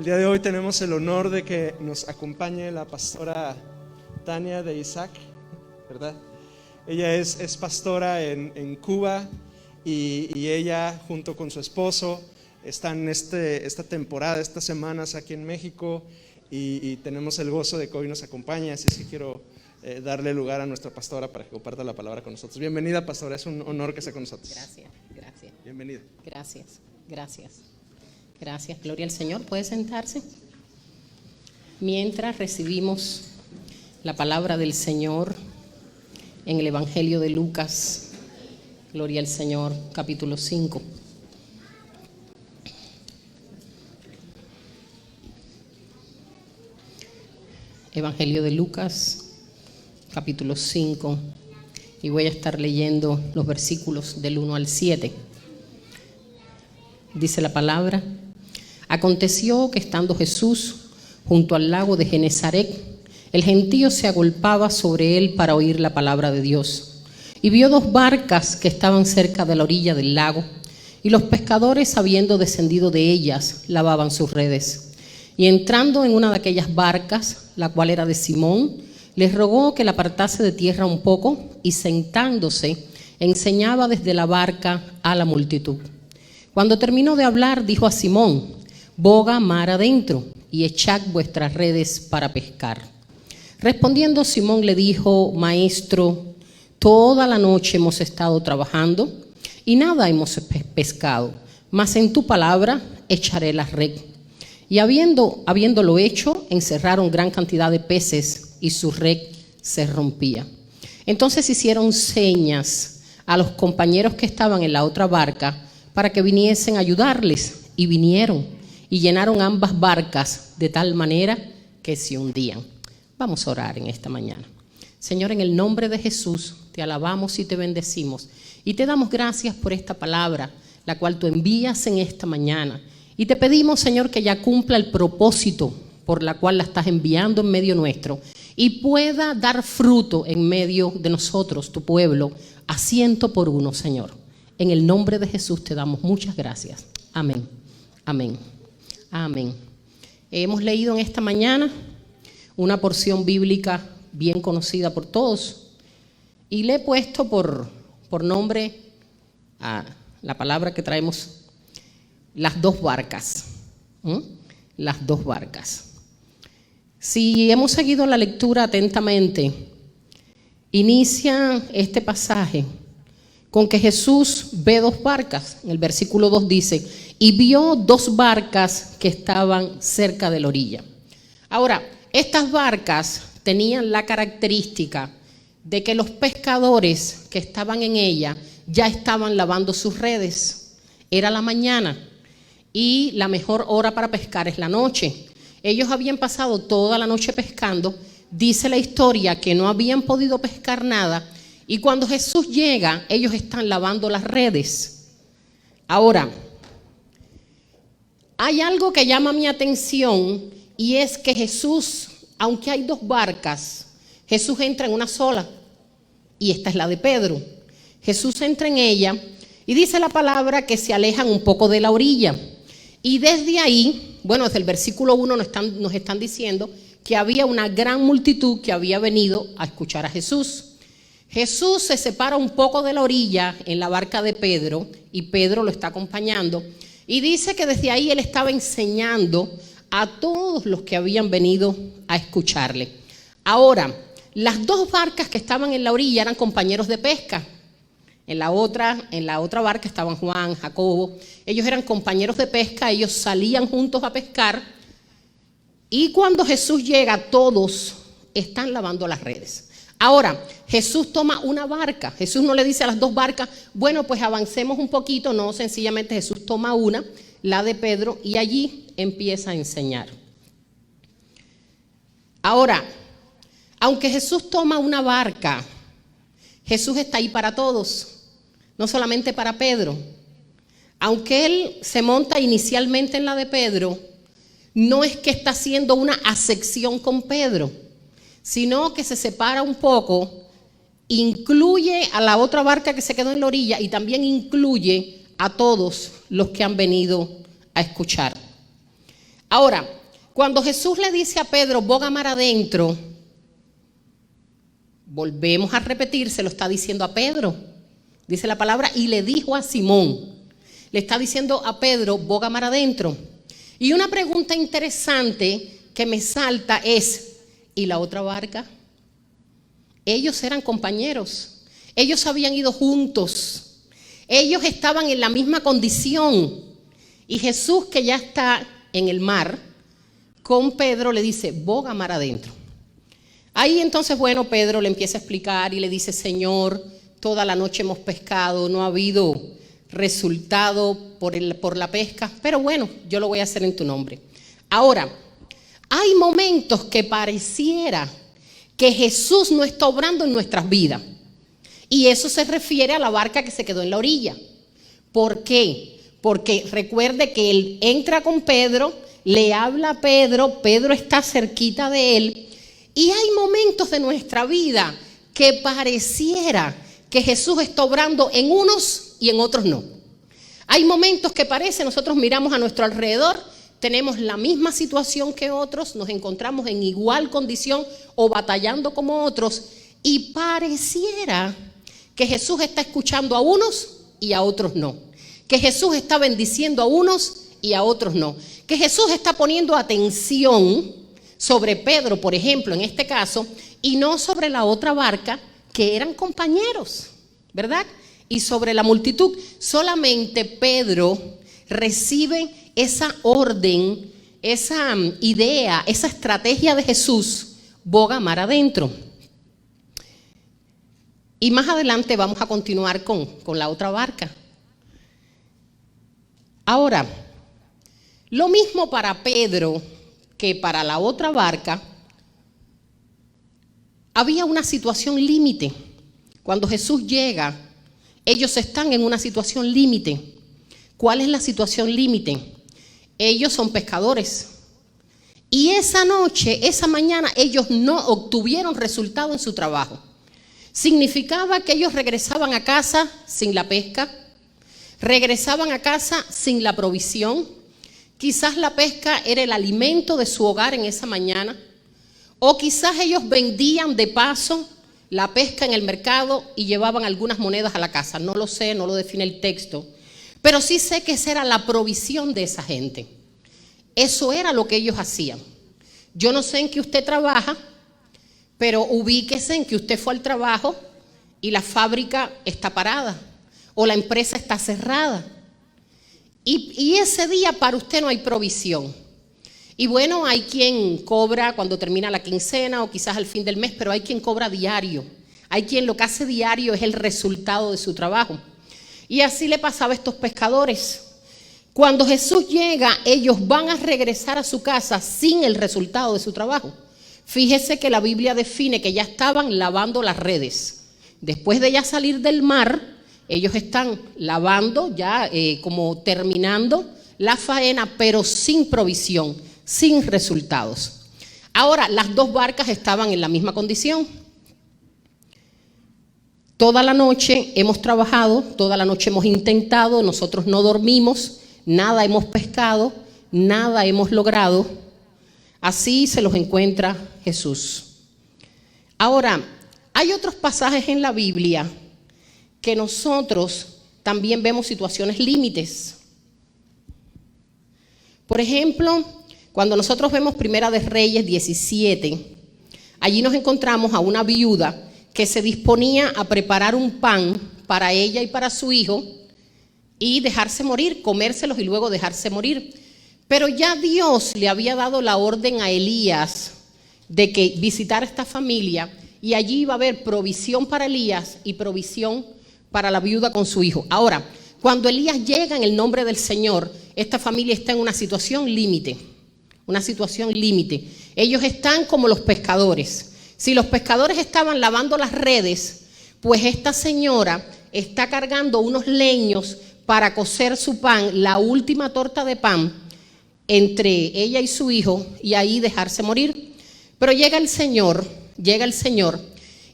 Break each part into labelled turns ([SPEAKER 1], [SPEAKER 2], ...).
[SPEAKER 1] día de hoy tenemos el honor de que nos acompañe la pastora Tania de Isaac, ¿verdad? Ella es pastora en Cuba y ella junto con su esposo están esta temporada, estas semanas aquí en México y tenemos el gozo de que hoy nos acompañe, así es que quiero darle lugar a nuestra pastora para que comparta la palabra con nosotros. Bienvenida, pastora, es un honor que esté con nosotros.
[SPEAKER 2] Gracias.
[SPEAKER 1] Bienvenida.
[SPEAKER 2] Gracias, gloria al Señor. ¿Puede sentarse? Mientras recibimos la palabra del Señor en el Evangelio de Lucas, gloria al Señor, capítulo 5. Evangelio de Lucas, capítulo 5, y voy a estar leyendo los versículos del 1 al 7. Dice la palabra: aconteció que estando Jesús junto al lago de Genesaret, el gentío se agolpaba sobre él para oír la palabra de Dios. Y vio dos barcas que estaban cerca de la orilla del lago, y los pescadores, habiendo descendido de ellas, lavaban sus redes. Y entrando en una de aquellas barcas, la cual era de Simón, les rogó que la apartase de tierra un poco, y sentándose, enseñaba desde la barca a la multitud. Cuando terminó de hablar, dijo a Simón: boga mar adentro y echad vuestras redes para pescar. Respondiendo Simón le dijo: Maestro, toda la noche hemos estado trabajando y nada hemos pescado, mas en tu palabra echaré la red. Y habiéndolo hecho, encerraron gran cantidad de peces y su red se rompía. Entonces hicieron señas a los compañeros que estaban en la otra barca para que viniesen a ayudarles, y vinieron y llenaron ambas barcas de tal manera que se hundían. Vamos a orar en esta mañana. Señor, en el nombre de Jesús, te alabamos y te bendecimos y te damos gracias por esta palabra, la cual tú envías en esta mañana. Y te pedimos, Señor, que ya cumpla el propósito por la cual la estás enviando en medio nuestro y pueda dar fruto en medio de nosotros, tu pueblo, a 100 por 1, Señor. En el nombre de Jesús te damos muchas gracias. Amén. Amén. Amén. Hemos leído en esta mañana una porción bíblica bien conocida por todos y le he puesto por nombre a la palabra que traemos: las dos barcas. Las dos barcas. Si hemos seguido la lectura atentamente, inicia este pasaje con que Jesús ve dos barcas. En el versículo 2 dice: y vio dos barcas que estaban cerca de la orilla. Ahora, estas barcas tenían la característica de que los pescadores que estaban en ella ya estaban lavando sus redes. Era la mañana y la mejor hora para pescar es la noche. Ellos habían pasado toda la noche pescando. Dice la historia que no habían podido pescar nada, y cuando Jesús llega, ellos están lavando las redes. Ahora, hay algo que llama mi atención, y es que Jesús, aunque hay dos barcas, Jesús entra en una sola, y esta es la de Pedro. Jesús entra en ella y dice la palabra que se alejan un poco de la orilla. Y desde ahí, bueno, desde el versículo 1 nos están diciendo que había una gran multitud que había venido a escuchar a Jesús. Jesús se separa un poco de la orilla en la barca de Pedro, y Pedro lo está acompañando. Y dice que desde ahí él estaba enseñando a todos los que habían venido a escucharle. Ahora, las dos barcas que estaban en la orilla eran compañeros de pesca. En la otra barca estaban Juan, Jacobo. Ellos eran compañeros de pesca, ellos salían juntos a pescar. Y cuando Jesús llega, todos están lavando las redes. Ahora, Jesús toma una barca. Jesús no le dice a las dos barcas: bueno, pues avancemos un poquito. No, sencillamente Jesús toma una, la de Pedro, y allí empieza a enseñar. Ahora, aunque Jesús toma una barca, Jesús está ahí para todos, no solamente para Pedro. Aunque él se monta inicialmente en la de Pedro, no es que está haciendo una acepción con Pedro, sino que se separa un poco, incluye a la otra barca que se quedó en la orilla y también incluye a todos los que han venido a escuchar. Ahora, cuando Jesús le dice a Pedro, boga mar adentro, volvemos a repetir, se lo está diciendo a Pedro. Dice la palabra, y le dijo a Simón. Le está diciendo a Pedro, boga mar adentro. Y una pregunta interesante que me salta es, ¿y la otra barca? Ellos eran compañeros. Ellos habían ido juntos. Ellos estaban en la misma condición. Y Jesús, que ya está en el mar, con Pedro le dice, boga mar adentro. Ahí entonces, bueno, Pedro le empieza a explicar y le dice, Señor, toda la noche hemos pescado, no ha habido resultado por la pesca, pero bueno, yo lo voy a hacer en tu nombre. Ahora, hay momentos que pareciera que Jesús no está obrando en nuestras vidas. Y eso se refiere a la barca que se quedó en la orilla. ¿Por qué? Porque recuerde que él entra con Pedro, le habla a Pedro, Pedro está cerquita de él. Y hay momentos de nuestra vida que pareciera que Jesús está obrando en unos y en otros no. Hay momentos que parece, nosotros miramos a nuestro alrededor, tenemos la misma situación que otros, nos encontramos en igual condición o batallando como otros y pareciera que Jesús está escuchando a unos y a otros no. Que Jesús está bendiciendo a unos y a otros no. Que Jesús está poniendo atención sobre Pedro, por ejemplo, en este caso, y no sobre la otra barca, que eran compañeros, ¿verdad? Y sobre la multitud, solamente Pedro recibe esa orden, esa idea, esa estrategia de Jesús, boga mar adentro. Y más adelante vamos a continuar con la otra barca. Ahora, lo mismo para Pedro que para la otra barca, había una situación límite. Cuando Jesús llega, ellos están en una situación límite. ¿Cuál es la situación límite? Ellos son pescadores. Y esa noche, esa mañana, ellos no obtuvieron resultado en su trabajo. Significaba que ellos regresaban a casa sin la pesca, regresaban a casa sin la provisión. Quizás la pesca era el alimento de su hogar en esa mañana, o quizás ellos vendían de paso la pesca en el mercado y llevaban algunas monedas a la casa. No lo sé, no lo define el texto, pero sí sé que esa era la provisión de esa gente. Eso era lo que ellos hacían. Yo no sé en qué usted trabaja, pero ubíquese en que usted fue al trabajo y la fábrica está parada o la empresa está cerrada. Y ese día para usted no hay provisión. Y bueno, hay quien cobra cuando termina la quincena o quizás al fin del mes, pero hay quien cobra diario. Hay quien lo que hace diario es el resultado de su trabajo. Y así le pasaba a estos pescadores. Cuando Jesús llega, ellos van a regresar a su casa sin el resultado de su trabajo. Fíjese que la Biblia define que ya estaban lavando las redes. Después de ya salir del mar, ellos están lavando, ya como terminando la faena, pero sin provisión, sin resultados. Ahora, las dos barcas estaban en la misma condición. Toda la noche hemos trabajado, toda la noche hemos intentado, nosotros no dormimos, nada hemos pescado, nada hemos logrado. Así se los encuentra Jesús. Ahora, hay otros pasajes en la Biblia que nosotros también vemos situaciones límites. Por ejemplo, cuando nosotros vemos Primera de Reyes 17, allí nos encontramos a una viuda que se disponía a preparar un pan para ella y para su hijo y dejarse morir, comérselos y luego dejarse morir. Pero ya Dios le había dado la orden a Elías de que visitara esta familia y allí iba a haber provisión para Elías y provisión para la viuda con su hijo. Ahora, cuando Elías llega en el nombre del Señor, esta familia está en una situación límite. Una situación límite. Ellos están como los pescadores. Si los pescadores estaban lavando las redes, pues esta señora está cargando unos leños para cocer su pan, la última torta de pan, entre ella y su hijo, y ahí dejarse morir. Pero llega el Señor,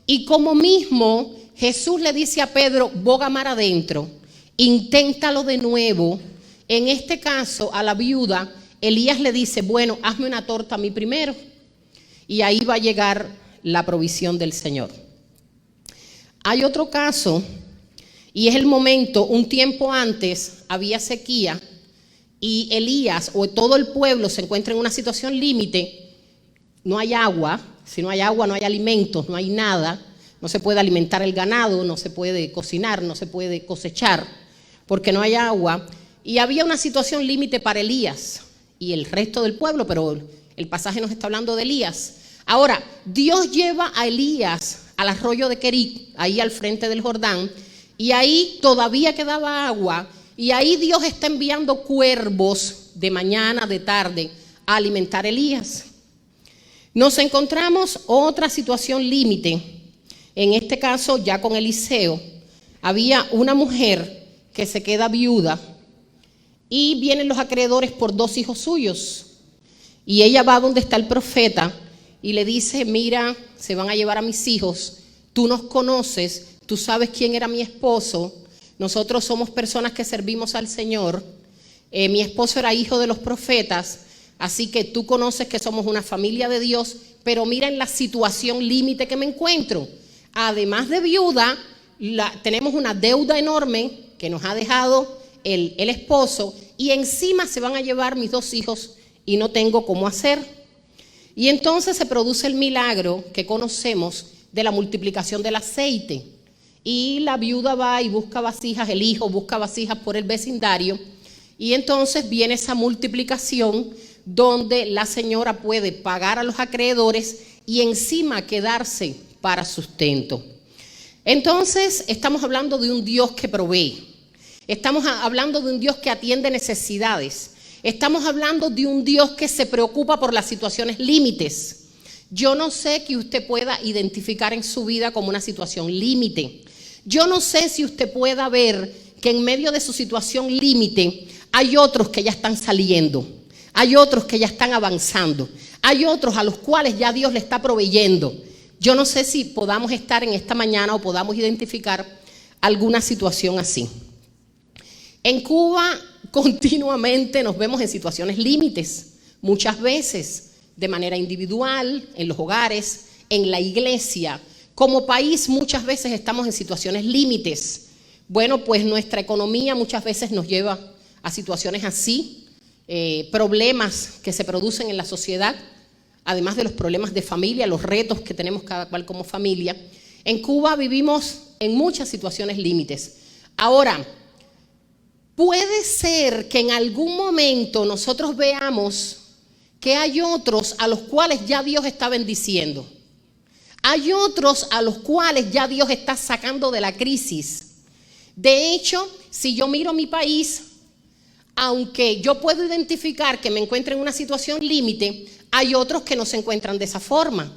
[SPEAKER 2] y como mismo Jesús le dice a Pedro, boga mar adentro, inténtalo de nuevo. En este caso, a la viuda, Elías le dice, bueno, hazme una torta a mí primero y ahí va a llegar la provisión del Señor. Hay otro caso y es el momento, un tiempo antes había sequía y Elías o todo el pueblo se encuentra en una situación límite, no hay agua, si no hay agua no hay alimentos, no hay nada, no se puede alimentar el ganado, no se puede cocinar, no se puede cosechar porque no hay agua y había una situación límite para Elías y el resto del pueblo, pero el pasaje nos está hablando de Elías. Ahora, Dios lleva a Elías al arroyo de Querit, ahí al frente del Jordán, y ahí todavía quedaba agua, y ahí Dios está enviando cuervos de mañana, de tarde, a alimentar a Elías. Nos encontramos otra situación límite, en este caso ya con Eliseo. Había una mujer que se queda viuda, y vienen los acreedores por 2 hijos suyos, y ella va donde está el profeta, y le dice, mira, se van a llevar a mis hijos, tú nos conoces, tú sabes quién era mi esposo, nosotros somos personas que servimos al Señor, mi esposo era hijo de los profetas, así que tú conoces que somos una familia de Dios, pero mira en la situación límite que me encuentro. Además de viuda, tenemos una deuda enorme que nos ha dejado el esposo y encima se van a llevar mis 2 hijos y no tengo cómo hacer. Y entonces se produce el milagro que conocemos de la multiplicación del aceite. Y la viuda va y busca vasijas, el hijo busca vasijas por el vecindario. Y entonces viene esa multiplicación donde la señora puede pagar a los acreedores y encima quedarse para sustento. Entonces estamos hablando de un Dios que provee. Estamos hablando de un Dios que atiende necesidades. Estamos hablando de un Dios que se preocupa por las situaciones límites. Yo no sé que usted pueda identificar en su vida como una situación límite. Yo no sé si usted pueda ver que en medio de su situación límite hay otros que ya están saliendo. Hay otros que ya están avanzando. Hay otros a los cuales ya Dios le está proveyendo. Yo no sé si podamos estar en esta mañana o podamos identificar alguna situación así. En Cuba continuamente nos vemos en situaciones límites, muchas veces de manera individual, en los hogares, en la iglesia. Como país muchas veces estamos en situaciones límites. Bueno, pues nuestra economía muchas veces nos lleva a situaciones así, problemas que se producen en la sociedad, además de los problemas de familia, los retos que tenemos cada cual como familia. En Cuba vivimos en muchas situaciones límites. Ahora, puede ser que en algún momento nosotros veamos que hay otros a los cuales ya Dios está bendiciendo. Hay otros a los cuales ya Dios está sacando de la crisis. De hecho, si yo miro mi país, aunque yo puedo identificar que me encuentro en una situación límite, hay otros que no se encuentran de esa forma,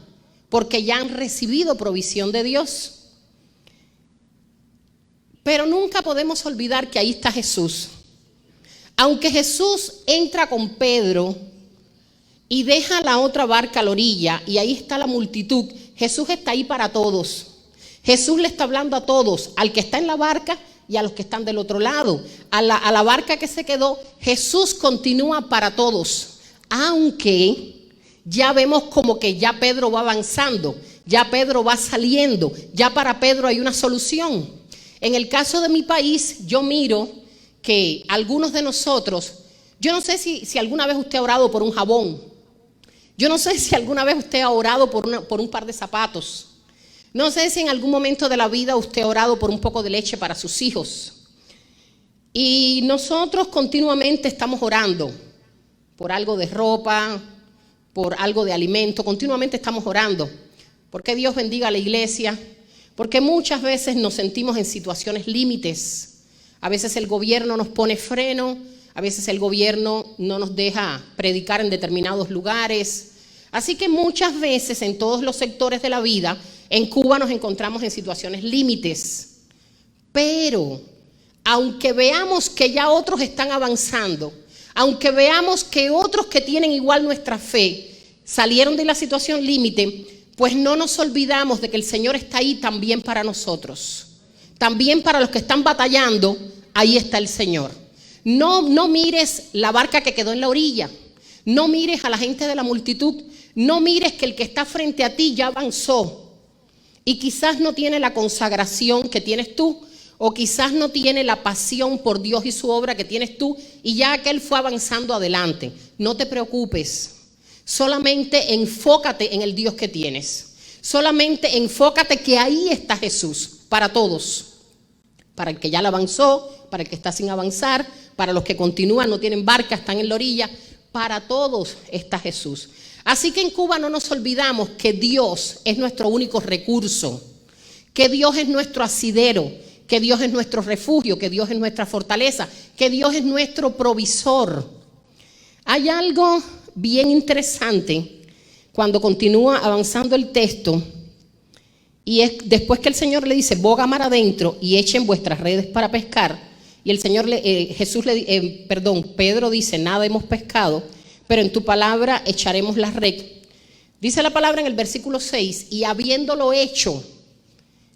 [SPEAKER 2] porque ya han recibido provisión de Dios. Pero nunca podemos olvidar que ahí está Jesús. Aunque Jesús entra con Pedro y deja la otra barca a la orilla y ahí está la multitud, Jesús está ahí para todos. Jesús le está hablando a todos, al que está en la barca y a los que están del otro lado. A la barca que se quedó, Jesús continúa para todos. Aunque ya vemos como que ya Pedro va avanzando, ya Pedro va saliendo, ya para Pedro hay una solución. En el caso de mi país, yo miro que algunos de nosotros, yo no sé si alguna vez usted ha orado por un jabón, yo no sé si alguna vez usted ha orado por un par de zapatos, no sé si en algún momento de la vida usted ha orado por un poco de leche para sus hijos. Y nosotros continuamente estamos orando por algo de ropa, por algo de alimento, continuamente estamos orando. Porque Dios bendiga a la iglesia. Porque muchas veces nos sentimos en situaciones límites. A veces el gobierno nos pone freno, a veces el gobierno no nos deja predicar en determinados lugares. Así que muchas veces en todos los sectores de la vida, en Cuba nos encontramos en situaciones límites. Pero aunque veamos que ya otros están avanzando, aunque veamos que otros que tienen igual nuestra fe salieron de la situación límite, pues no nos olvidamos de que el Señor está ahí también para nosotros. También para los que están batallando, ahí está el Señor. No mires la barca que quedó en la orilla. No mires a la gente de la multitud. No mires que el que está frente a ti ya avanzó y quizás no tiene la consagración que tienes tú, o quizás no tiene la pasión por Dios y su obra que tienes tú, y ya aquel fue avanzando adelante. No te preocupes, solamente enfócate en el Dios que tienes. Solamente enfócate que ahí está Jesús para todos, para el que ya la avanzó, para el que está sin avanzar, para los que continúan, no tienen barca, están en la orilla. Para todos está Jesús. Así que en Cuba no nos olvidamos que Dios es nuestro único recurso, que Dios es nuestro asidero, que Dios es nuestro refugio, que Dios es nuestra fortaleza, que Dios es nuestro provisor. Hay algo bien interesante cuando continúa avanzando el texto, y es después que el Señor le dice: boga mar adentro y echen vuestras redes para pescar. Y el Señor, Pedro dice: nada hemos pescado, pero en tu palabra echaremos la red. Dice la palabra en el versículo 6: y habiéndolo hecho,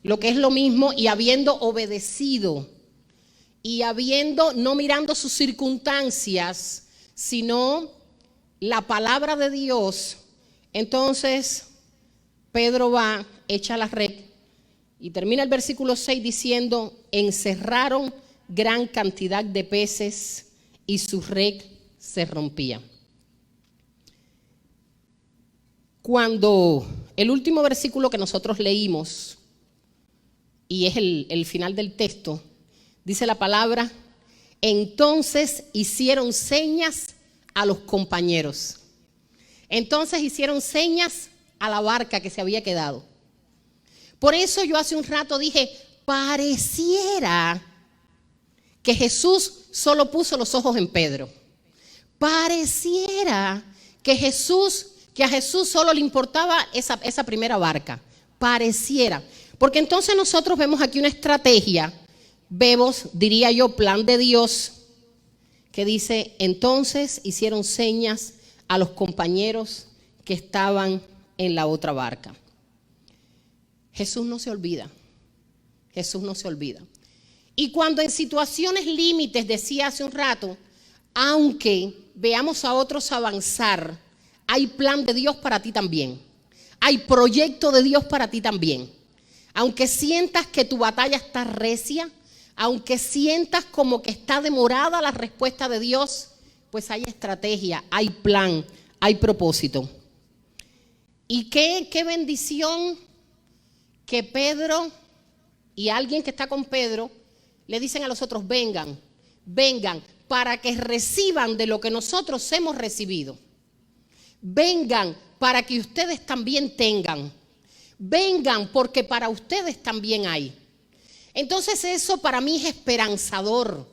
[SPEAKER 2] lo que es lo mismo, y habiendo obedecido, y habiendo, no mirando sus circunstancias, sino la palabra de Dios, entonces Pedro va, echa la red, y termina el versículo 6 diciendo: encerraron gran cantidad de peces y su red se rompía. Cuando el último versículo que nosotros leímos, y es el final del texto, dice la palabra: entonces hicieron señas a los compañeros. Entonces hicieron señas a la barca que se había quedado. Por eso yo hace un rato dije: pareciera que Jesús solo puso los ojos en Pedro. Pareciera que a Jesús solo le importaba esa primera barca. Pareciera. Porque entonces nosotros vemos aquí una estrategia, vemos, diría yo, plan de Dios, que dice: entonces hicieron señas a los compañeros que estaban en la otra barca. Jesús no se olvida. Jesús no se olvida. Y cuando en situaciones límites, decía hace un rato, aunque veamos a otros avanzar, hay plan de Dios para ti también. Hay proyecto de Dios para ti también. Aunque sientas que tu batalla está recia, aunque sientas como que está demorada la respuesta de Dios, pues hay estrategia, hay plan, hay propósito. Y qué bendición que Pedro y alguien que está con Pedro le dicen a los otros: vengan, para que reciban de lo que nosotros hemos recibido. Vengan para que ustedes también tengan. Vengan porque para ustedes también hay. Entonces eso para mí es esperanzador,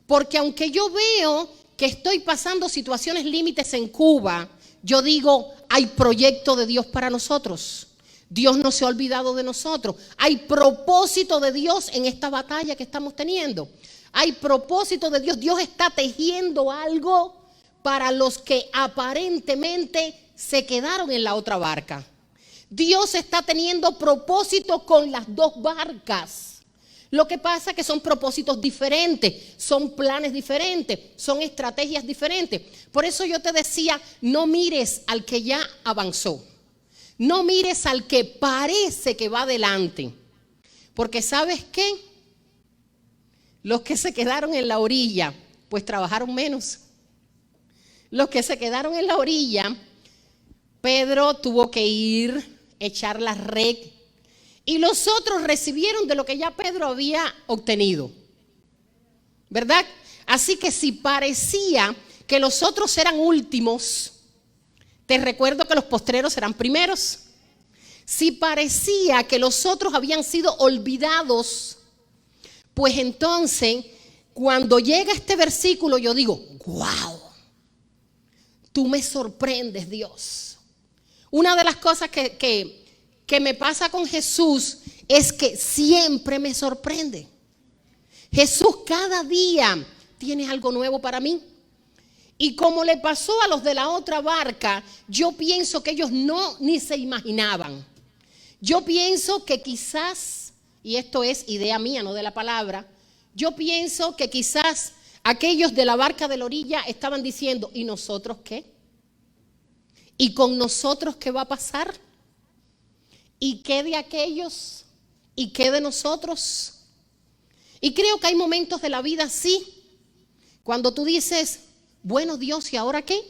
[SPEAKER 2] porque aunque yo veo que estoy pasando situaciones límites en Cuba, yo digo: hay proyecto de Dios para nosotros. Dios no se ha olvidado de nosotros. Hay propósito de Dios en esta batalla que estamos teniendo. Hay propósito de Dios. Dios está tejiendo algo para los que aparentemente se quedaron en la otra barca. Dios está teniendo propósito con las dos barcas. Lo que pasa es que son propósitos diferentes, son planes diferentes, son estrategias diferentes. Por eso yo te decía: no mires al que ya avanzó. No mires al que parece que va adelante. Porque ¿sabes qué? Los que se quedaron en la orilla, pues trabajaron menos. Los que se quedaron en la orilla, Pedro tuvo que ir, echar la red, y los otros recibieron de lo que ya Pedro había obtenido, ¿verdad? Así que si parecía que los otros eran últimos, te recuerdo que los postreros serán primeros. Si parecía que los otros habían sido olvidados, pues entonces cuando llega este versículo yo digo: wow, tú me sorprendes, Dios. Una de las cosas que me pasa con Jesús es que siempre me sorprende. Jesús cada día tiene algo nuevo para mí. Y como le pasó a los de la otra barca, yo pienso que ellos ni se imaginaban. Yo pienso que quizás, y esto es idea mía, no de la palabra, yo pienso que quizás aquellos de la barca de la orilla estaban diciendo: ¿y nosotros qué? ¿Y con nosotros qué va a pasar? ¿Y qué de aquellos? ¿Y qué de nosotros? Y creo que hay momentos de la vida así, cuando tú dices, bueno Dios, ¿y ahora qué?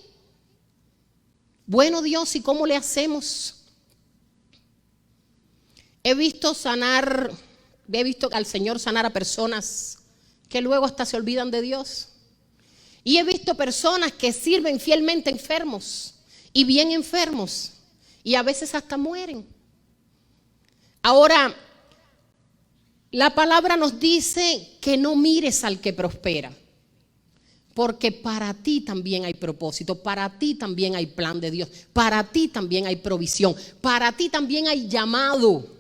[SPEAKER 2] Bueno Dios, ¿y cómo le hacemos? He visto al Señor sanar a personas que luego hasta se olvidan de Dios. Y he visto personas que sirven fielmente enfermos y bien enfermos y a veces hasta mueren. Ahora, la palabra nos dice que no mires al que prospera, porque para ti también hay propósito, para ti también hay plan de Dios, para ti también hay provisión, para ti también hay llamado,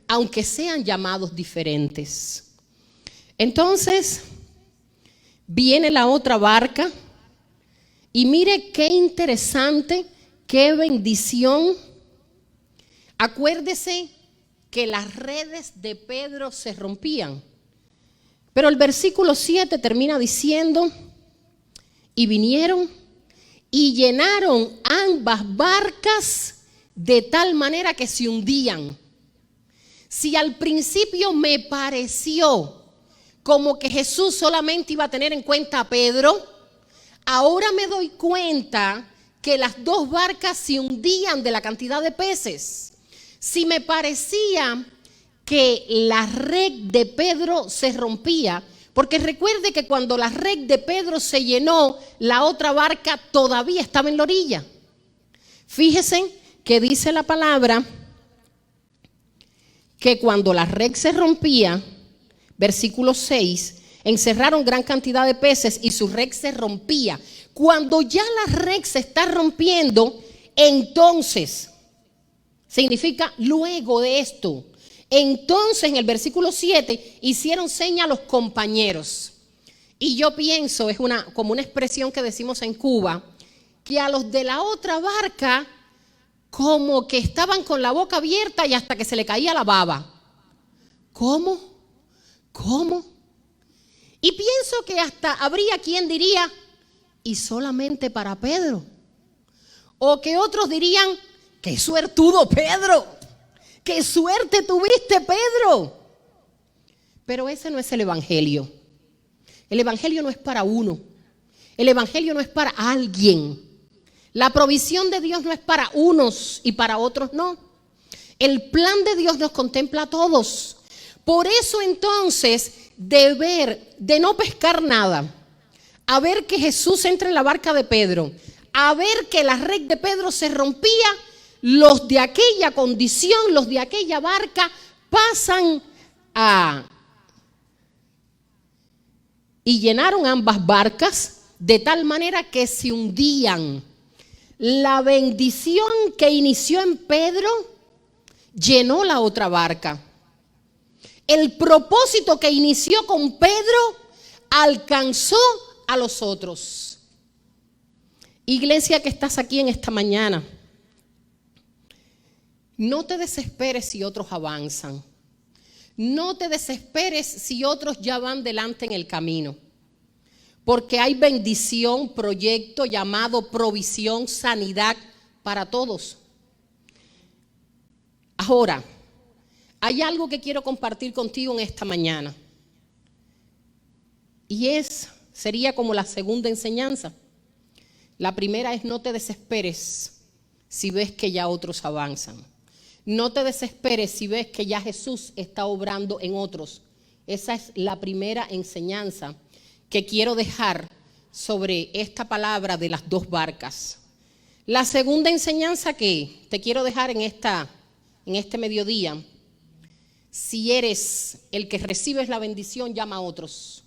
[SPEAKER 2] aunque sean llamados diferentes. Entonces, viene la otra barca y mire qué interesante, qué bendición. Acuérdese que las redes de Pedro se rompían. Pero el versículo 7 termina diciendo, y vinieron y llenaron ambas barcas de tal manera que se hundían. Si al principio me pareció como que Jesús solamente iba a tener en cuenta a Pedro, ahora me doy cuenta que las dos barcas se hundían de la cantidad de peces. Si me parecía que la red de Pedro se rompía, porque recuerde que cuando la red de Pedro se llenó, la otra barca todavía estaba en la orilla. Fíjense que dice la palabra que cuando la red se rompía, versículo 6, encerraron gran cantidad de peces y su red se rompía. Cuando ya la red se está rompiendo, entonces significa luego de esto. Entonces en el versículo 7 hicieron seña a los compañeros. Y yo pienso, es como una expresión que decimos en Cuba, que a los de la otra barca como que estaban con la boca abierta y hasta que se le caía la baba. ¿Cómo? ¿Cómo? Y pienso que hasta habría quien diría, ¿y solamente para Pedro? O que otros dirían, ¡qué suertudo Pedro! ¡Qué suerte tuviste, Pedro! Pero ese no es el evangelio. El evangelio no es para uno. El evangelio no es para alguien. La provisión de Dios no es para unos y para otros no. El plan de Dios nos contempla a todos. Por eso entonces, de no pescar nada, a ver que Jesús entra en la barca de Pedro, a ver que la red de Pedro se rompía, los de aquella condición, los de aquella barca pasan y llenaron ambas barcas de tal manera que se hundían. La bendición que inició en Pedro llenó la otra barca. El propósito que inició con Pedro alcanzó a los otros. Iglesia que estás aquí en esta mañana, no te desesperes si otros avanzan. No te desesperes si otros ya van delante en el camino. Porque hay bendición, proyecto, llamado, provisión, sanidad para todos. Ahora, hay algo que quiero compartir contigo en esta mañana. Y sería como la segunda enseñanza. La primera es: no te desesperes si ves que ya otros avanzan. No te desesperes si ves que ya Jesús está obrando en otros. Esa es la primera enseñanza que quiero dejar sobre esta palabra de las dos barcas. La segunda enseñanza que te quiero dejar en este mediodía: si eres el que recibes la bendición, llama a otros.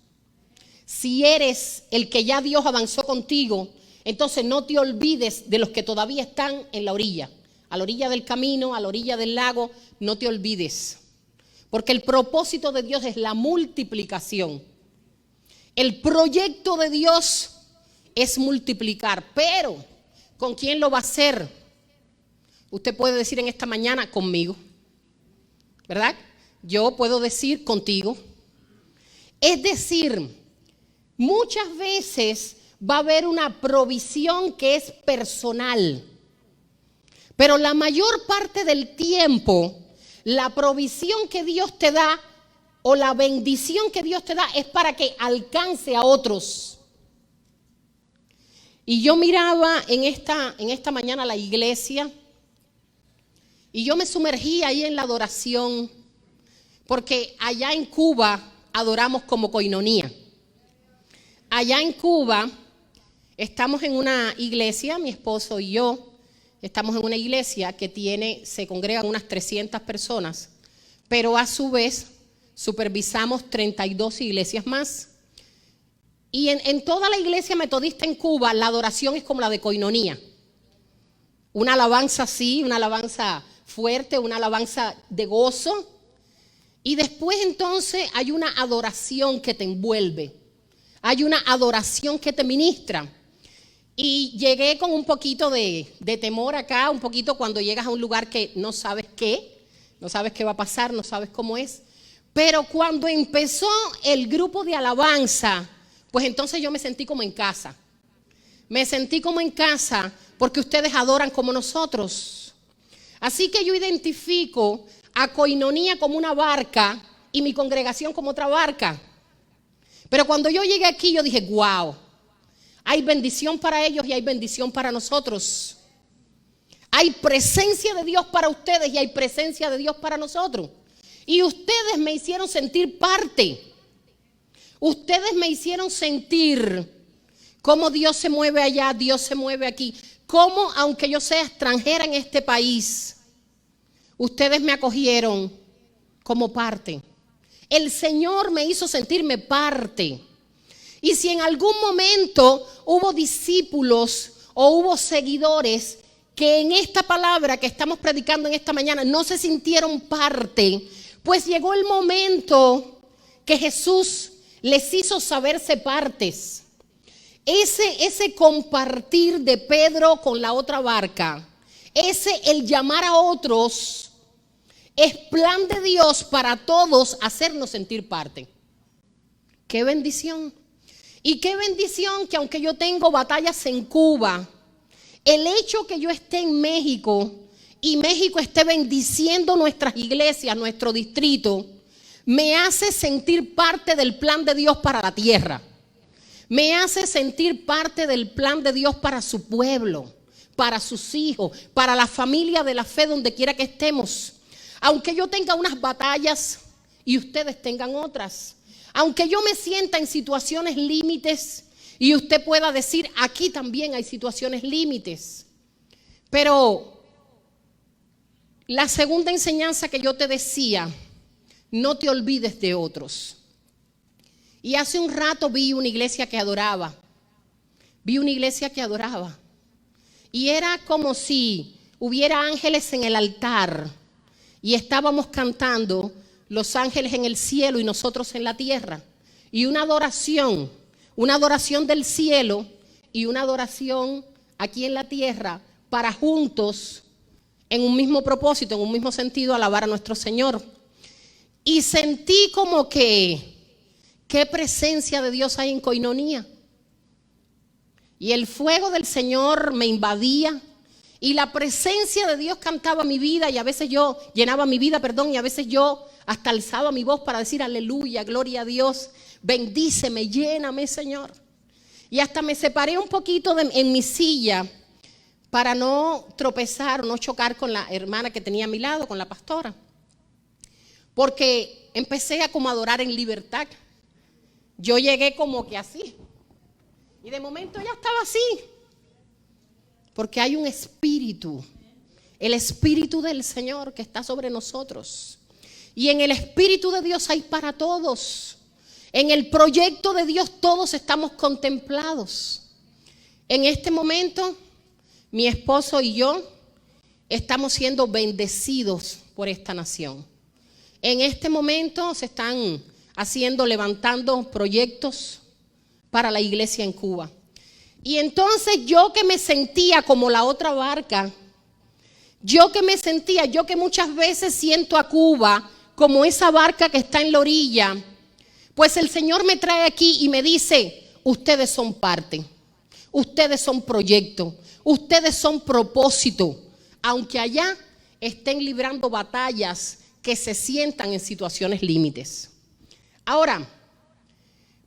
[SPEAKER 2] Si eres el que ya Dios avanzó contigo, entonces no te olvides de los que todavía están en la orilla. A la orilla del camino, a la orilla del lago, no te olvides. Porque el propósito de Dios es la multiplicación. El proyecto de Dios es multiplicar. Pero, ¿con quién lo va a hacer? Usted puede decir en esta mañana: conmigo. ¿Verdad? Yo puedo decir: contigo. Es decir, muchas veces va a haber una provisión que es personal. Pero la mayor parte del tiempo, la provisión que Dios te da o la bendición que Dios te da es para que alcance a otros. Y yo miraba en esta mañana la iglesia y yo me sumergí ahí en la adoración, porque allá en Cuba adoramos como coinonía. Allá en Cuba estamos en una iglesia, mi esposo y yo estamos en una iglesia que se congregan unas 300 personas, pero a su vez supervisamos 32 iglesias más. Y en toda la iglesia metodista en Cuba, la adoración es como la de coinonía. Una alabanza así, una alabanza fuerte, una alabanza de gozo. Y después entonces hay una adoración que te envuelve. Hay una adoración que te ministra. Y llegué con un poquito de temor acá, un poquito cuando llegas a un lugar que no sabes qué va a pasar, no sabes cómo es. Pero cuando empezó el grupo de alabanza, pues entonces yo me sentí como en casa. Me sentí como en casa porque ustedes adoran como nosotros. Así que yo identifico a Coinonía como una barca y mi congregación como otra barca. Pero cuando yo llegué aquí yo dije, wow, hay bendición para ellos y hay bendición para nosotros. Hay presencia de Dios para ustedes y hay presencia de Dios para nosotros. Y ustedes me hicieron sentir parte. Ustedes me hicieron sentir cómo Dios se mueve allá, Dios se mueve aquí. Cómo, aunque yo sea extranjera en este país, ustedes me acogieron como parte. El Señor me hizo sentirme parte. Y si en algún momento hubo discípulos o hubo seguidores que en esta palabra que estamos predicando en esta mañana no se sintieron parte, pues llegó el momento que Jesús les hizo saberse partes. Ese compartir de Pedro con la otra barca, el llamar a otros, es plan de Dios para todos hacernos sentir parte. ¡Qué bendición! Y qué bendición que aunque yo tengo batallas en Cuba, el hecho que yo esté en México y México esté bendiciendo nuestras iglesias, nuestro distrito, me hace sentir parte del plan de Dios para la tierra. Me hace sentir parte del plan de Dios para su pueblo, para sus hijos, para la familia de la fe donde quiera que estemos. Aunque yo tenga unas batallas y ustedes tengan otras. Aunque yo me sienta en situaciones límites y usted pueda decir, aquí también hay situaciones límites. Pero la segunda enseñanza que yo te decía, no te olvides de otros. Y hace un rato vi una iglesia que adoraba. Y era como si hubiera ángeles en el altar. Y estábamos cantando los ángeles en el cielo y nosotros en la tierra. Y una adoración del cielo y una adoración aquí en la tierra para juntos, en un mismo propósito, en un mismo sentido, alabar a nuestro Señor. Y sentí como que, qué presencia de Dios hay en Coinonía. Y el fuego del Señor me invadía. Y la presencia de Dios cantaba mi vida y a veces yo llenaba mi vida, y a veces yo hasta alzaba mi voz para decir aleluya, gloria a Dios, bendíceme, lléname, Señor. Y hasta me separé un poquito en mi silla para no tropezar, no chocar con la hermana que tenía a mi lado, con la pastora. Porque empecé a como adorar en libertad. Yo llegué como que así. Y de momento ya estaba así. Porque hay un espíritu, el espíritu del Señor que está sobre nosotros. Y en el espíritu de Dios hay para todos. En el proyecto de Dios todos estamos contemplados. En este momento, mi esposo y yo estamos siendo bendecidos por esta nación. En este momento se están levantando proyectos para la iglesia en Cuba. Y entonces yo que me sentía como la otra barca, yo que muchas veces siento a Cuba como esa barca que está en la orilla, pues el Señor me trae aquí y me dice, ustedes son parte, ustedes son proyecto, ustedes son propósito. aunque allá estén librando batallas que se sientan en situaciones límites. Ahora,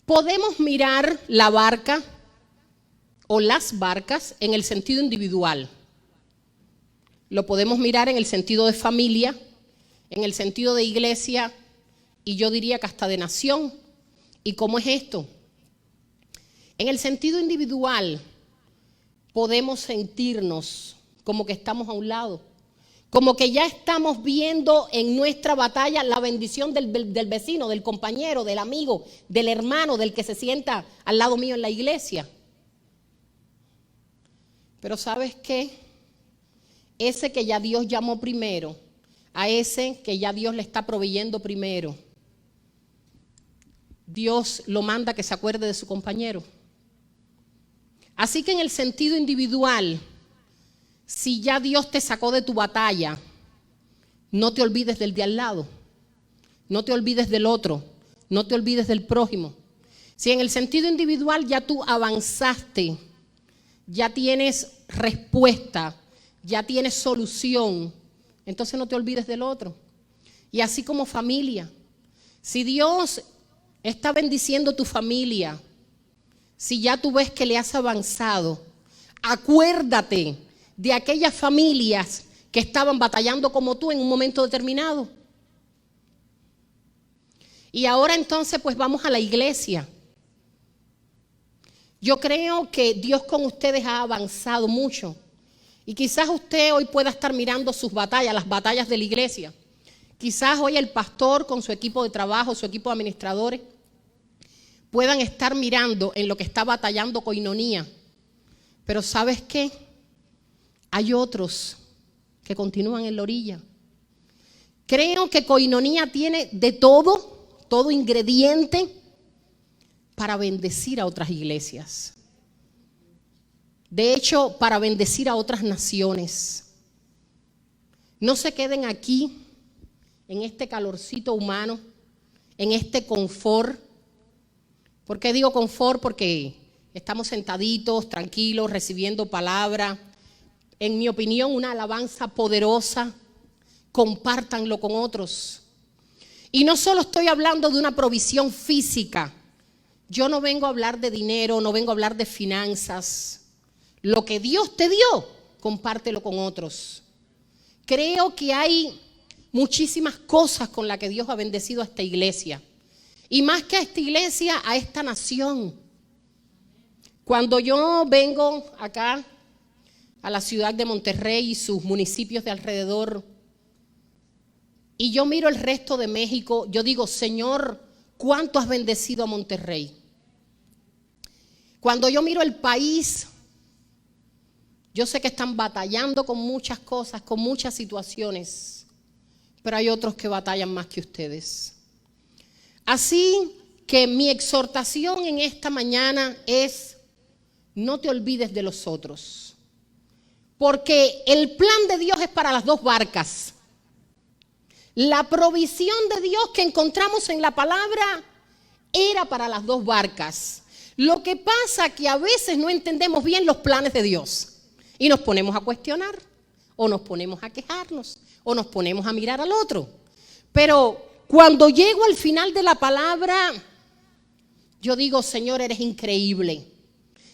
[SPEAKER 2] podemos mirar la barca o las barcas en el sentido individual. Lo podemos mirar en el sentido de familia, en el sentido de iglesia y yo diría que hasta de nación. ¿Y cómo es esto? En el sentido individual podemos sentirnos como que estamos a un lado, como que ya estamos viendo en nuestra batalla la bendición del vecino, del compañero, del amigo, del hermano, del que se sienta al lado mío en la iglesia. Pero ¿sabes qué? Ese que ya Dios llamó primero, a ese que ya Dios le está proveyendo primero, Dios lo manda que se acuerde de su compañero. Así que en el sentido individual, si ya Dios te sacó de tu batalla, no te olvides del de al lado, no te olvides del otro, no te olvides del prójimo. Si en el sentido individual ya tú avanzaste, ya tienes respuesta, ya tienes solución, entonces no te olvides del otro. Y así como familia, si Dios está bendiciendo tu familia, si ya tú ves que le has avanzado, acuérdate de aquellas familias que estaban batallando como tú en un momento determinado. Y ahora entonces pues vamos a la iglesia. Yo creo que Dios con ustedes ha avanzado mucho. Y quizás usted hoy pueda estar mirando sus batallas, las batallas de la iglesia. Quizás hoy el pastor con su equipo de trabajo, su equipo de administradores, puedan estar mirando en lo que está batallando Koinonía. Pero ¿sabes qué? Hay otros que continúan en la orilla. Creo que Koinonía tiene de todo ingrediente para bendecir a otras iglesias. De hecho, para bendecir a otras naciones. No se queden aquí, en este calorcito humano, en este confort. ¿Por qué digo confort? Porque estamos sentaditos, tranquilos, recibiendo palabra. En mi opinión, una alabanza poderosa. Compártanlo con otros. Y no solo estoy hablando de una provisión física. Yo no vengo a hablar de dinero, no vengo a hablar de finanzas. Lo que Dios te dio, compártelo con otros. Creo que hay muchísimas cosas con las que Dios ha bendecido a esta iglesia. Y más que a esta iglesia, a esta nación. Cuando yo vengo acá a la ciudad de Monterrey y sus municipios de alrededor, y yo miro el resto de México, yo digo, Señor, ¿cuánto has bendecido a Monterrey? Cuando yo miro el país, yo sé que están batallando con muchas cosas, con muchas situaciones, pero hay otros que batallan más que ustedes. Así que mi exhortación en esta mañana es, no te olvides de los otros, porque el plan de Dios es para las dos barcas. La provisión de Dios que encontramos en la palabra era para las dos barcas. Lo que pasa es que a veces no entendemos bien los planes de Dios y nos ponemos a cuestionar o nos ponemos a quejarnos o nos ponemos a mirar al otro. Pero cuando llego al final de la palabra, yo digo, Señor, eres increíble.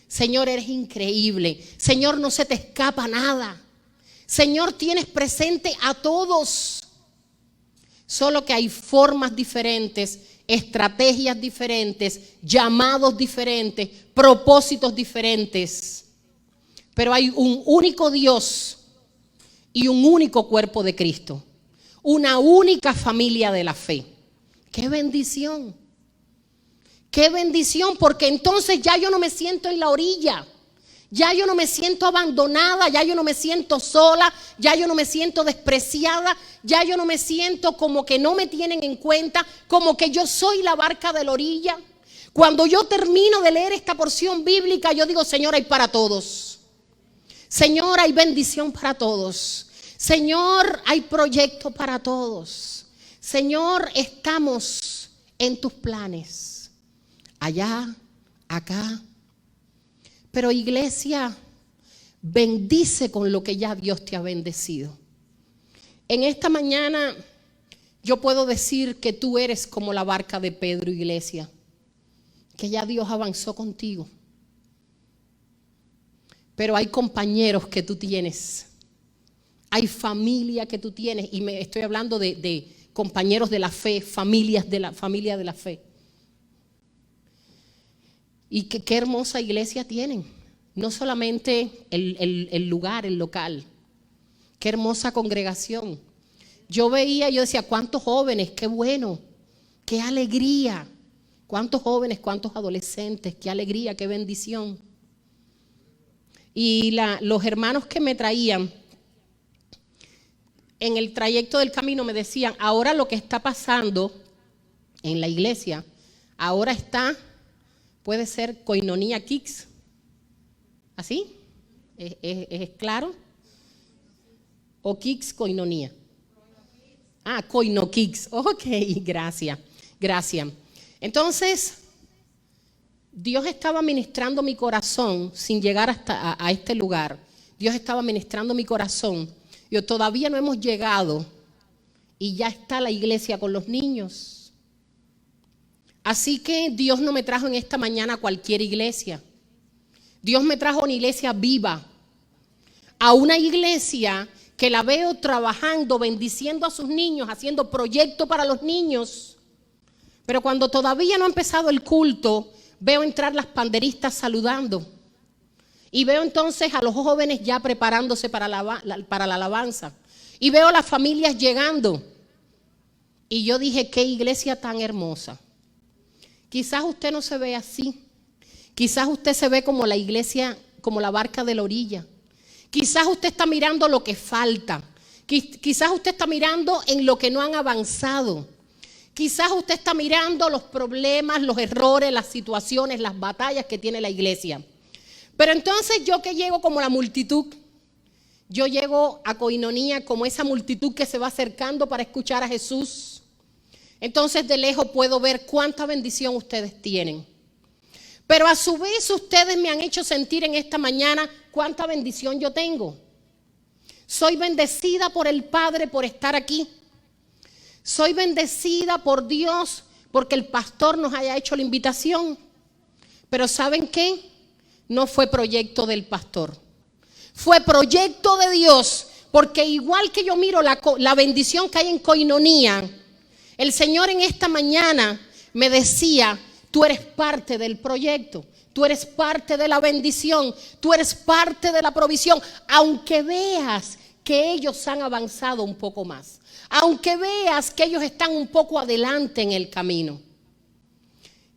[SPEAKER 2] Señor, eres increíble. Señor, no se te escapa nada. Señor, tienes presente a todos. Solo que hay formas diferentes, estrategias diferentes, llamados diferentes, propósitos diferentes. Pero hay un único Dios y un único cuerpo de Cristo. Una única familia de la fe. ¡Qué bendición! ¡Qué bendición! Porque entonces ya yo no me siento en la orilla. Ya yo no me siento abandonada, ya yo no me siento sola, ya yo no me siento despreciada, ya yo no me siento como que no me tienen en cuenta, como que yo soy la barca de la orilla. Cuando yo termino de leer esta porción bíblica, yo digo, Señor, hay para todos. Señor, hay bendición para todos. Señor, hay proyecto para todos. Señor, estamos en tus planes. Allá, acá. Pero iglesia, bendice con lo que ya Dios te ha bendecido. En esta mañana yo puedo decir que tú eres como la barca de Pedro, iglesia, que ya Dios avanzó contigo. Pero hay compañeros que tú tienes, hay familia que tú tienes, y me estoy hablando de compañeros de la fe, familia de la fe. Y qué hermosa iglesia tienen, no solamente el lugar, el local, qué hermosa congregación. Yo decía, cuántos jóvenes, qué bueno, qué alegría, cuántos jóvenes, cuántos adolescentes, qué alegría, qué bendición. Y los hermanos que me traían en el trayecto del camino me decían, ahora lo que está pasando en la iglesia, ahora está, puede ser Koinonia Kids, ¿así? ¿Es claro? ¿O Kids Koinonia? Koino Kids, ok, gracias. Entonces, Dios estaba ministrando mi corazón sin llegar hasta a este lugar. Dios estaba ministrando mi corazón. Todavía no hemos llegado y ya está la iglesia con los niños. Así que Dios no me trajo en esta mañana a cualquier iglesia. Dios me trajo a una iglesia viva, a una iglesia que la veo trabajando, bendiciendo a sus niños, haciendo proyectos para los niños. Pero cuando todavía no ha empezado el culto, veo entrar las panderistas saludando. Y veo entonces a los jóvenes ya preparándose para la alabanza. Y veo a las familias llegando. Y yo dije, qué iglesia tan hermosa. Quizás usted no se ve así. Quizás usted se ve como la iglesia, como la barca de la orilla. Quizás usted está mirando lo que falta. Quizás usted está mirando en lo que no han avanzado. Quizás usted está mirando los problemas, los errores, las situaciones, las batallas que tiene la iglesia. Pero entonces yo que llego como la multitud, yo llego a Koinonia como esa multitud que se va acercando para escuchar a Jesús. Entonces de lejos puedo ver cuánta bendición ustedes tienen. Pero a su vez ustedes me han hecho sentir en esta mañana cuánta bendición yo tengo. Soy bendecida por el Padre por estar aquí. Soy bendecida por Dios porque el pastor nos haya hecho la invitación. Pero ¿saben qué? No fue proyecto del pastor. Fue proyecto de Dios, porque igual que yo miro la bendición que hay en Koinonia, el Señor en esta mañana me decía, tú eres parte del proyecto, tú eres parte de la bendición, tú eres parte de la provisión, aunque veas que ellos han avanzado un poco más, aunque veas que ellos están un poco adelante en el camino.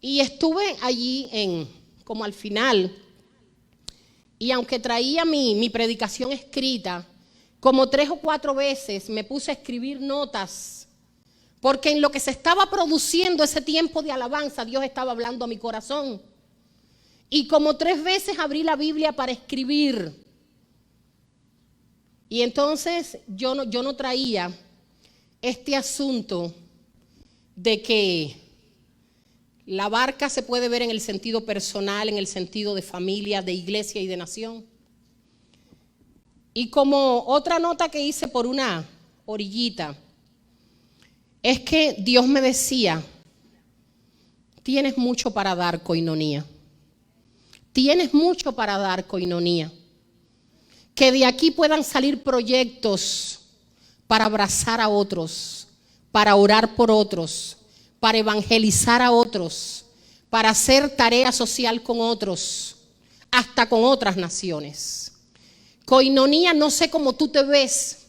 [SPEAKER 2] Y estuve allí como al final. Y aunque traía mi predicación escrita, como 3 o 4 veces me puse a escribir notas, porque en lo que se estaba produciendo ese tiempo de alabanza, Dios estaba hablando a mi corazón. Y como 3 veces abrí la Biblia para escribir. Y entonces yo no traía este asunto de que la barca se puede ver en el sentido personal, en el sentido de familia, de iglesia y de nación. Y como otra nota que hice por una orillita, es que Dios me decía, tienes mucho para dar, Koinonia. Tienes mucho para dar, Koinonia. Que de aquí puedan salir proyectos para abrazar a otros, para orar por otros, para evangelizar a otros, para hacer tarea social con otros, hasta con otras naciones. Koinonia, no sé cómo tú te ves,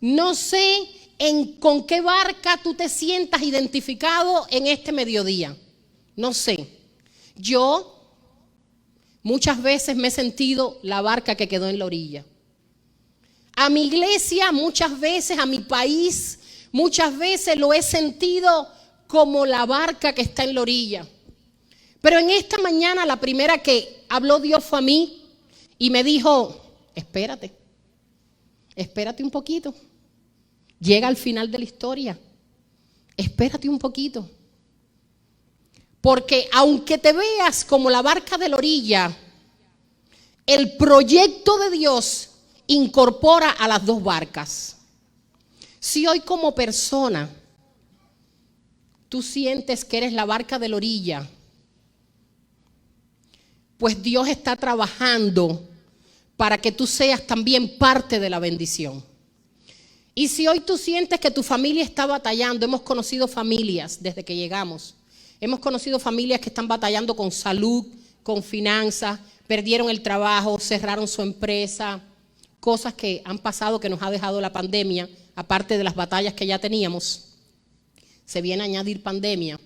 [SPEAKER 2] no sé con qué barca tú te sientas identificado en este mediodía, no sé. Yo muchas veces me he sentido la barca que quedó en la orilla. A mi iglesia muchas veces, a mi país, muchas veces lo he sentido como la barca que está en la orilla. Pero en esta mañana la primera que habló Dios fue a mí y me dijo, espérate un poquito. Llega al final de la historia. Espérate un poquito. Porque aunque te veas como la barca de la orilla, el proyecto de Dios incorpora a las dos barcas. Si hoy como persona tú sientes que eres la barca de la orilla, pues Dios está trabajando para que tú seas también parte de la bendición. Y si hoy tú sientes que tu familia está batallando, hemos conocido familias desde que llegamos, hemos conocido familias que están batallando con salud, con finanzas, perdieron el trabajo, cerraron su empresa, cosas que han pasado que nos ha dejado la pandemia, aparte de las batallas que ya teníamos. Se viene a añadir pandemia.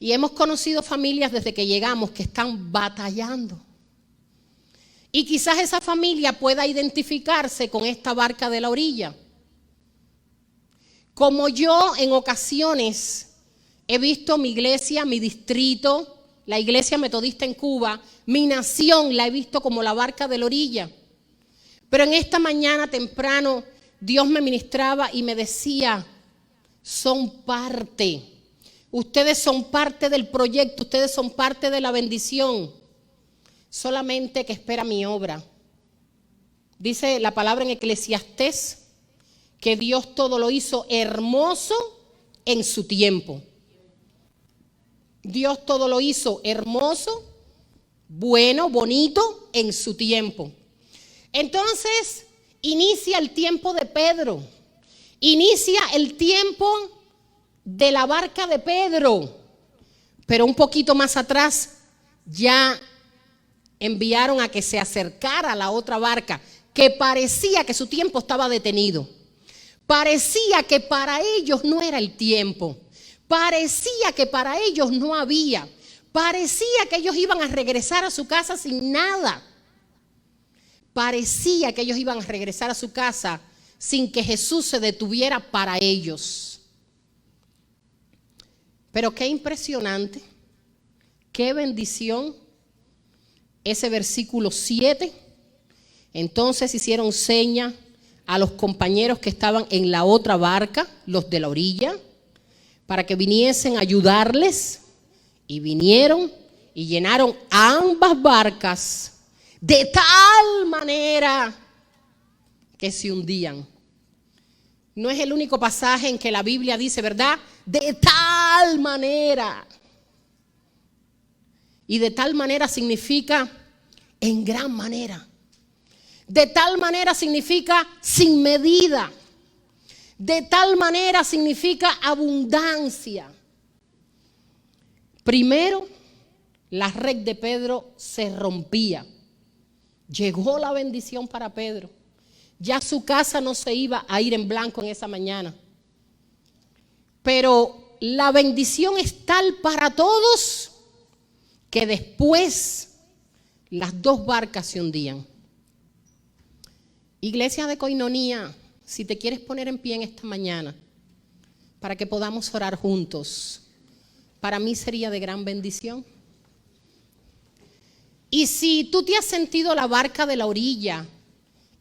[SPEAKER 2] Y hemos conocido familias desde que llegamos que están batallando. Y quizás esa familia pueda identificarse con esta barca de la orilla. Como yo en ocasiones he visto mi iglesia, mi distrito, la iglesia metodista en Cuba, mi nación la he visto como la barca de la orilla. Pero en esta mañana temprano Dios me ministraba y me decía, son parte. Ustedes son parte del proyecto, ustedes son parte de la bendición. Solamente que espera mi obra. Dice la palabra en Eclesiastés que Dios todo lo hizo hermoso en su tiempo. Dios todo lo hizo hermoso, bueno, bonito en su tiempo. Entonces inicia el tiempo de Pedro. Inicia el tiempo de la barca de Pedro, pero un poquito más atrás ya enviaron a que se acercara a la otra barca, que parecía que su tiempo estaba detenido. Parecía que para ellos no era el tiempo. Parecía que para ellos no había. Parecía que ellos iban a regresar a su casa sin nada. Parecía que ellos iban a regresar a su casa sin que Jesús se detuviera para ellos. Pero qué impresionante, qué bendición ese versículo 7. Entonces hicieron seña a los compañeros que estaban en la otra barca, los de la orilla, para que viniesen a ayudarles. Y vinieron y llenaron ambas barcas de tal manera que se hundían. No es el único pasaje en que la Biblia dice, ¿verdad? De tal manera. Y de tal manera significa en gran manera. De tal manera significa sin medida. De tal manera significa abundancia. Primero, la red de Pedro se rompía. Llegó la bendición para Pedro. Ya su casa no se iba a ir en blanco en esa mañana. Pero la bendición es tal para todos que después las dos barcas se hundían. Iglesia de Coinonía, si te quieres poner en pie en esta mañana para que podamos orar juntos, para mí sería de gran bendición. Y si tú te has sentido la barca de la orilla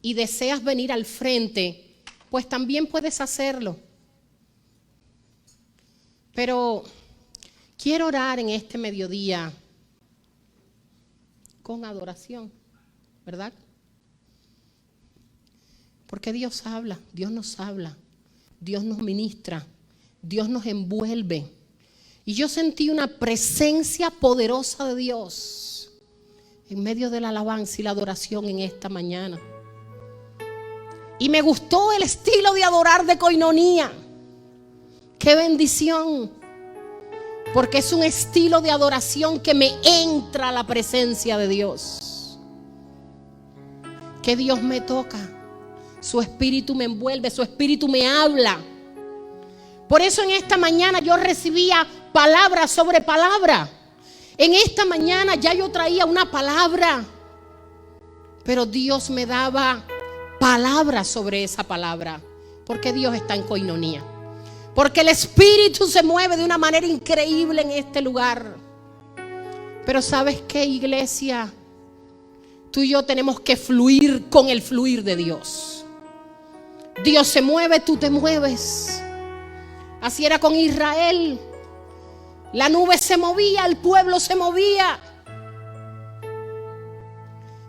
[SPEAKER 2] y deseas venir al frente, pues también puedes hacerlo. Pero quiero orar en este mediodía con adoración, ¿verdad? Porque Dios habla, Dios nos habla, Dios nos ministra, Dios nos envuelve. Y yo sentí una presencia poderosa de Dios en medio de la alabanza y la adoración en esta mañana. Y me gustó el estilo de adorar de Coinonía. ¡Qué bendición! Porque es un estilo de adoración que me entra a la presencia de Dios. Que Dios me toca. Su espíritu me envuelve, su espíritu me habla. Por eso en esta mañana yo recibía palabra sobre palabra. En esta mañana ya yo traía una palabra, pero Dios me daba palabra sobre esa palabra, porque Dios está en Coinonía, porque el Espíritu se mueve de una manera increíble en este lugar. Pero ¿sabes qué, iglesia? Tú y yo tenemos que fluir con el fluir de Dios. Dios se mueve, tú te mueves. Así era con Israel. La nube se movía, el pueblo se movía.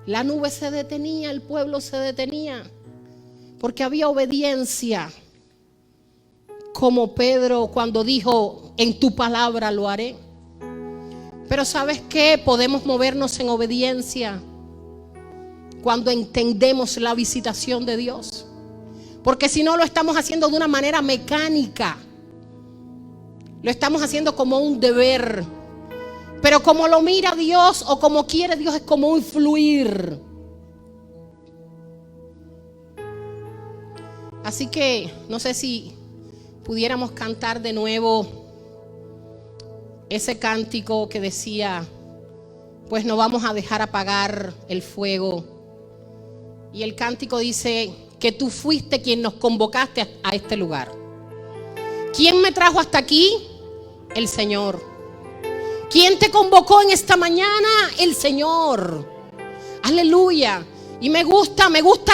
[SPEAKER 2] La nube se detenía, el pueblo se detenía, porque había obediencia. Como Pedro cuando dijo, en tu palabra lo haré. Pero ¿sabes qué? Podemos movernos en obediencia cuando entendemos la visitación de Dios. Porque si no, lo estamos haciendo de una manera mecánica. Lo estamos haciendo como un deber. Pero como lo mira Dios o como quiere Dios, es como un fluir. Así que no sé si pudiéramos cantar de nuevo ese cántico que decía, pues no vamos a dejar apagar el fuego. Y el cántico dice que tú fuiste quien nos convocaste a este lugar. ¿Quién me trajo hasta aquí? El Señor. ¿Quién te convocó en esta mañana? El Señor. Aleluya. Y me gusta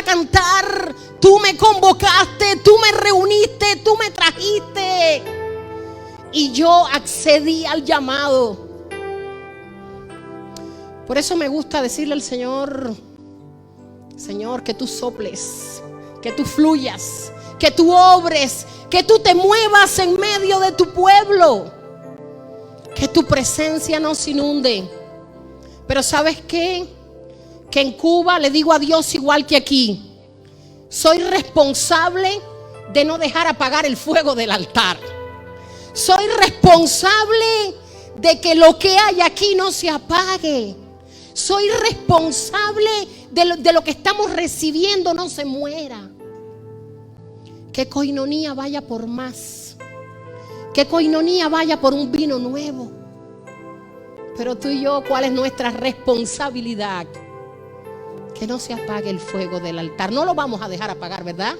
[SPEAKER 2] cantar. Tú me convocaste, tú me reuniste, tú me trajiste. Y yo accedí al llamado. Por eso me gusta decirle al Señor, Señor, que tú soples, que tú fluyas, que tú obres, que tú te muevas en medio de tu pueblo. Que tu presencia nos inunde. Pero ¿sabes qué? Que en Cuba le digo a Dios igual que aquí. Soy responsable de no dejar apagar el fuego del altar. Soy responsable de que lo que hay aquí no se apague. Soy responsable de lo que estamos recibiendo no se muera. Que Koinonía vaya por más. Que Koinonía vaya por un vino nuevo. Pero tú y yo, ¿cuál es nuestra responsabilidad? Que no se apague el fuego del altar. No lo vamos a dejar apagar, ¿verdad?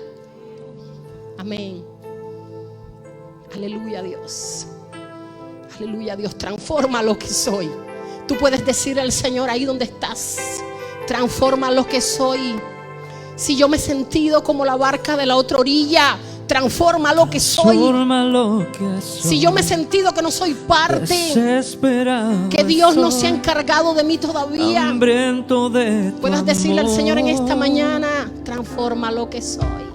[SPEAKER 2] Amén. Aleluya, Dios. Aleluya, Dios. Transforma lo que soy. Tú puedes decirle al Señor ahí donde estás: transforma lo que soy. Si yo me he sentido como la barca de la otra orilla, transforma lo que soy. Si yo me he sentido que no soy parte, que Dios no se ha encargado de mí todavía, puedas decirle al Señor en esta mañana: transforma lo que soy.